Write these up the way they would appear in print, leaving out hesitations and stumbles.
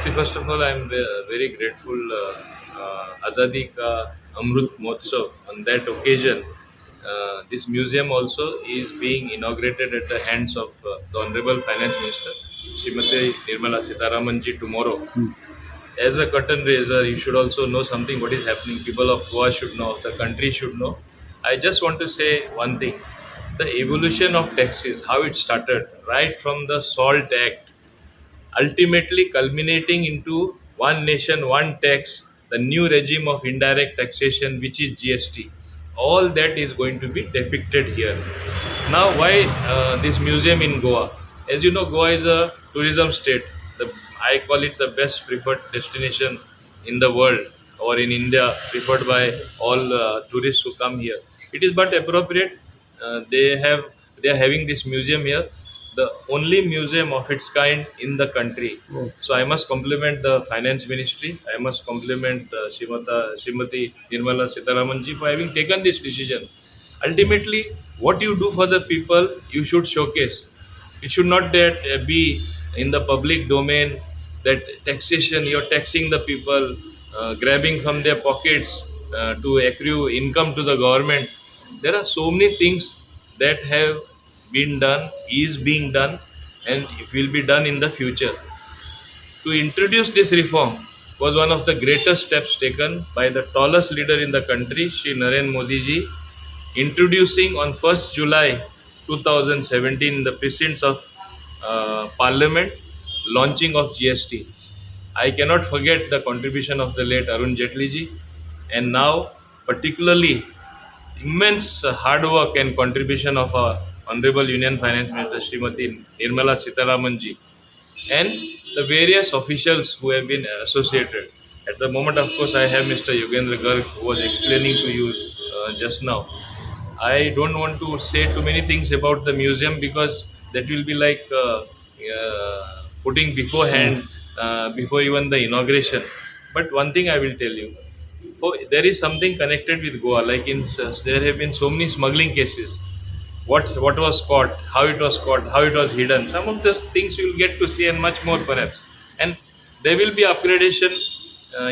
See, first of all, I'm very grateful. Azadi Ka Amrut Mahotsav on that occasion. This museum also is being inaugurated at the hands of the Honorable Finance Minister, Srimati Nirmala Sitharamanji, tomorrow. As a curtain raiser, you should also know something what is happening. People of Goa should know, the country should know. I just want to say one thing. The evolution of taxes, how it started, right from the SALT Act, ultimately culminating into one nation, one tax, the new regime of indirect taxation, which is GST. All that is going to be depicted here. Now, why this museum in Goa? As you know, Goa is a tourism state. I call it the best preferred destination in the world or in India, preferred by all tourists who come here. It is but appropriate. Uh, they have they are having this museum here, the only museum of its kind in the country. Oh, So I must compliment the finance ministry. I must compliment Srimati Nirmala Sitharamanji for having taken this decision. Ultimately, what you do for the people, you should showcase. It should not that be in the public domain that taxation, you're taxing the people, grabbing from their pockets to accrue income to the government. There are so many things that have been done, is being done, and it will be done in the future. To introduce this reform was one of the greatest steps taken by the tallest leader in the country, Shri Narendra Modi ji, introducing on 1st July 2017 in the precincts of Parliament, launching of GST. I cannot forget the contribution of the late Arun Jaitley ji, and now particularly immense hard work and contribution of our Honorable Union Finance Minister Srimati Nirmala Sitharaman ji and the various officials who have been associated. At the moment, of course, I have Mr. Yogendra Garg who was explaining to you just now. I don't want to say too many things about the museum because that will be like putting beforehand before even the inauguration. But one thing I will tell you, oh, there is something connected with Goa. Like there have been so many smuggling cases. What was caught, how it was caught, how it was hidden. Some of those things you will get to see and much more perhaps. And there will be upgradation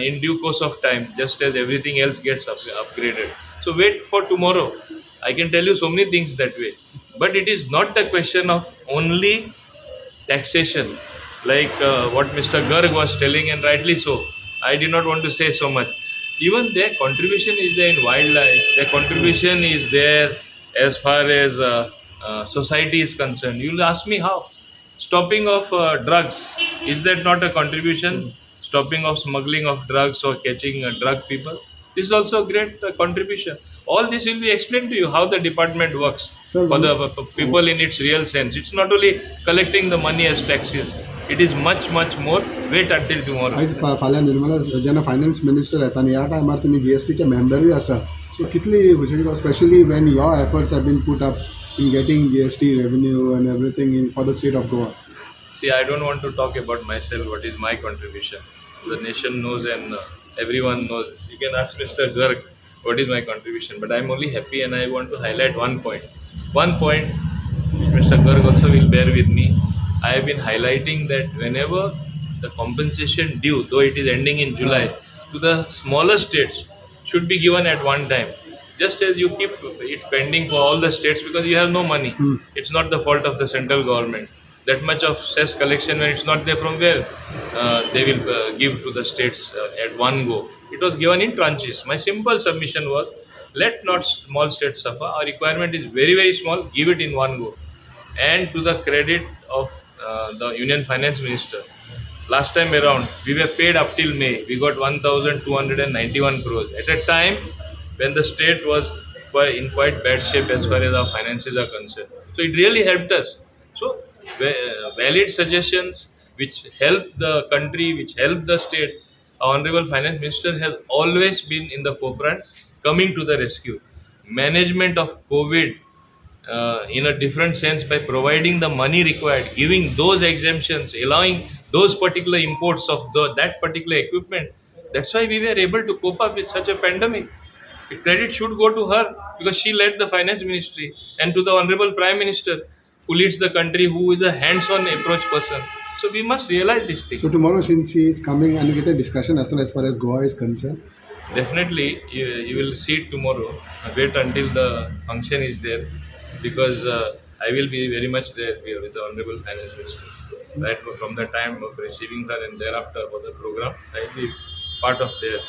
in due course of time, just as everything else gets upgraded. So wait for tomorrow. I can tell you so many things that way. But it is not the question of only taxation, like what Mr. Garg was telling, and rightly so. I did not want to say so much. Even their contribution is there in wildlife, their contribution is there as far as society is concerned. You'll ask me how? Stopping of drugs, is that not a contribution? Stopping of smuggling of drugs or catching drug people, this is also a great contribution. All this will be explained to you how the department works sir, for the oh, people in its real sense. It's not only collecting the money as taxes. It is much, much more. Wait until tomorrow. आयज फाल्यां निर्मला जेन्ना finance minister येता न्ही ह्या टायमार तुमी जीएसटीचे मेंबरूय आसा सो कितली specially when your efforts have been put up in getting GST revenue and everything in for the state of Goa. See, I don't want to talk about myself, what is my contribution. The nation knows and everyone knows. You can ask Mr. Garg what is my contribution, but I'm only happy and I want to highlight one point. One point, which Mr. Garg also will bear with me. I have been highlighting that whenever the compensation due, though it is ending in July, to the smaller states should be given at one time. Just as you keep it pending for all the states because you have no money. It's not the fault of the central government. That much of cess collection, when it's not there, from where they will give to the states at one go. It was given in tranches. My simple submission was, let not small states suffer. Our requirement is very, very small. Give it in one go. And to the credit of the Union Finance Minister, last time around, we were paid up till May. We got 1,291 crores at a time when the state was in quite bad shape as far as our finances are concerned. So it really helped us. So valid suggestions which help the country, which help the state, our Honorable Finance Minister has always been in the forefront, coming to the rescue. Management of COVID in a different sense by providing the money required, giving those exemptions, allowing those particular imports of that particular equipment. That's why we were able to cope up with such a pandemic. The credit should go to her because she led the finance ministry, and to the Honorable Prime Minister who leads the country, who is a hands-on approach person. So we must realize this thing. So tomorrow, since he is coming and get a discussion as far as Goa is concerned. Definitely, you will see it tomorrow. Wait until the function is there, because I will be very much there here with the Honorable Finance Minister. Right from the time of receiving her and thereafter for the program, I will be part of there.